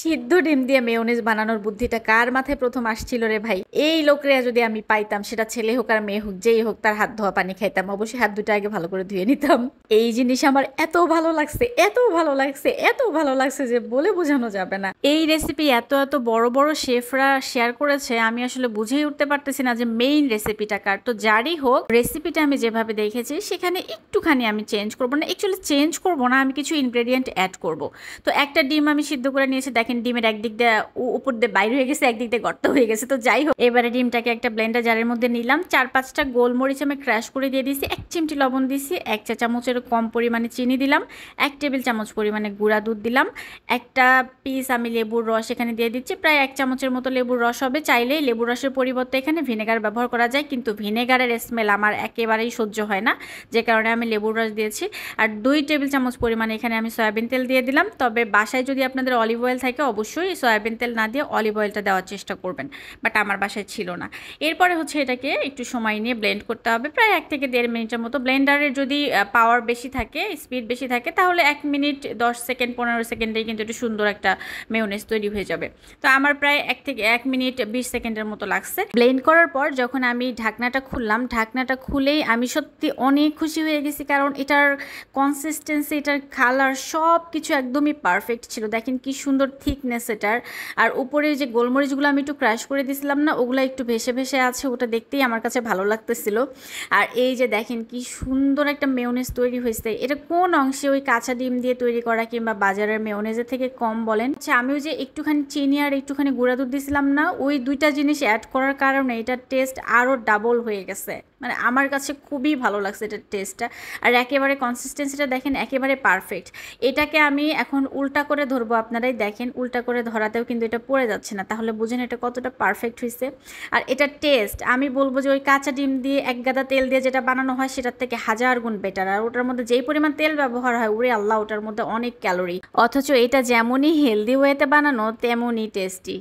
সিদ্ধ ডিম দিয়ে মেয়োনিজ বানানোর বুদ্ধিটা কার মাথায় প্রথম আসছিল রে ভাই? এই লোকরে যদি আমি পাইতাম, সেটা ছেলে হোক আর মেয়ে হোক, যেই হোক, তার হাত ধোয়া পানি খাইতাম। অবশ্যই হাত দুটো আগে ভালো করে ধুয়ে নিতাম। এই জিনিস আমার এত ভালো লাগছে, এত ভালো লাগছে, এত ভালো লাগছে যে বলে বোঝানো যাবে না। এই রেসিপি এত এত বড় বড় শেফরা শেয়ার করেছে, আমি আসলে বুঝেই উঠতে পারতেছি না যে মেইন রেসিপিটা কার। তো যারই হোক, রেসিপিটা আমি যেভাবে দেখেছি সেখানে একটুখানি আমি চেঞ্জ করবো না, অ্যাকচুয়ালি চেঞ্জ করবো না, আমি কিছু ইনগ্রেডিয়েন্ট অ্যাড করব। তো একটা ডিম আমি সিদ্ধ করে নিয়েছি, দেখেন ডিমের একদিক দিয়ে উপর দিয়ে বাইরে হয়ে গেছে, একদিক দিয়ে গর্ত হয়ে গেছে। তো যাই হোক, এবারে ডিমটাকে একটা ব্লেন্ডার জারের মধ্যে নিলাম, 4-5টা গোলমরিচ আমি ক্র্যাশ করে দিয়ে দিয়েছি, 1 চিমটি লবণ দিয়েছি, 1 চা চামচের কম পরিমাণে চিনি দিলাম, 1 টেবিল চামচ পরিমাণে গুঁড়া দুধ দিলাম, একটা পিস আমি লেবুর রস এখানে দিয়ে দিচ্ছি, প্রায় 1 চামচের মতো লেবুর রস হবে। চাইলে লেবুর রসের পরিবর্তে এখানে ভিনেগার ব্যবহার করা যায়, কিন্তু ভিনেগারের স্মেল আমার একেবারেই সহ্য হয় না, যে কারণে আমি লেবুর রস দিয়েছি। আর 2 টেবিল চামচ পরিমাণে এখানে আমি সয়াবিন তেল দিয়ে দিলাম। তবে বাসায় যদি আপনাদের অলিভ অয়েল থাকে, অবশ্যই সয়াবিন তেল না দিয়ে অলিভ অয়েলটা দেওয়ার চেষ্টা করবেন, বাট আমার বাসায় ছিল না। এরপরে হচ্ছে এটাকে একটু সময় নিয়ে ব্লেন্ড করতে হবে, প্রায় 1 থেকে 1.5 মিনিটের মতো। ব্লেন্ডারের যদি পাওয়ার বেশি থাকে, স্পিড বেশি থাকে, তাহলে 1 মিনিট 10 সেকেন্ড 15 সেকেন্ডেই কিন্তু একটু সুন্দর একটা মেয়োনেজ তৈরি হয়ে যাবে। তো আমার প্রায় 1 থেকে 1 মিনিট 20 সেকেন্ডের মতো লাগছে। ব্লেন্ড করার পর যখন আমি ঢাকনাটা খুললাম, ঢাকনাটা খুলেই আমি সত্যি অনেক খুশি হয়ে গেছি, কারণ এটার কনসিস্টেন্সি, এটার কালার, সব কিছু একদমই পারফেক্ট ছিল। দেখেন কি সুন্দর থিকনেস এটার। আর উপরে যে গোলমরিচগুলো আমি একটু ক্রাশ করে দিয়েছিলাম না, ওগুলো একটু ভেসে ভেসে আছে, ওটা দেখতেই আমার কাছে ভালো লাগতেছিল। আর এই যে দেখেন কি সুন্দর একটা মেয়োনেজ তৈরি হয়েছে। এটা কোন অংশে ওই কাঁচা ডিম দিয়ে তৈরি করা কিংবা বাজারের মেয়োনেজের থেকে কম বলেন? আচ্ছা, আমি ওই যে একটুখানি চিনি আর একটুখানি গুঁড়া দুধ দিয়েছিলাম না, ওই দুইটা জিনিস অ্যাড করার কারণে এটার টেস্ট আরও ডাবল হয়ে গেছে। মানে আমার কাছে খুবই ভালো লাগছে এটার টেস্টটা। আর একেবারে কনসিস্টেন্সিটা দেখেন, একেবারে পারফেক্ট। এটাকে আমি এখন উল্টা করে ধরবো, আপনারাই দেখেন, উল্টা করে ধরাতেও কিন্তু এটা পড়ে যাচ্ছে না, তাহলে বুঝেন এটা কতটা পারফেক্ট হয়েছে। আর এটার টেস্ট আমি বলবো যে ওই কাঁচা ডিম দিয়ে 1 গাদা তেল দিয়ে যেটা বানানো হয় সেটার থেকে 1000 গুণ বেটার। আর ওটার মধ্যে যেই পরিমাণ তেল ব্যবহার হয়, ওরে আল্লাহ, ওটার মধ্যে অনেক ক্যালোরি, অথচ এটা যেমনই হেলদি ওয়েতে বানানো তেমনই টেস্টি।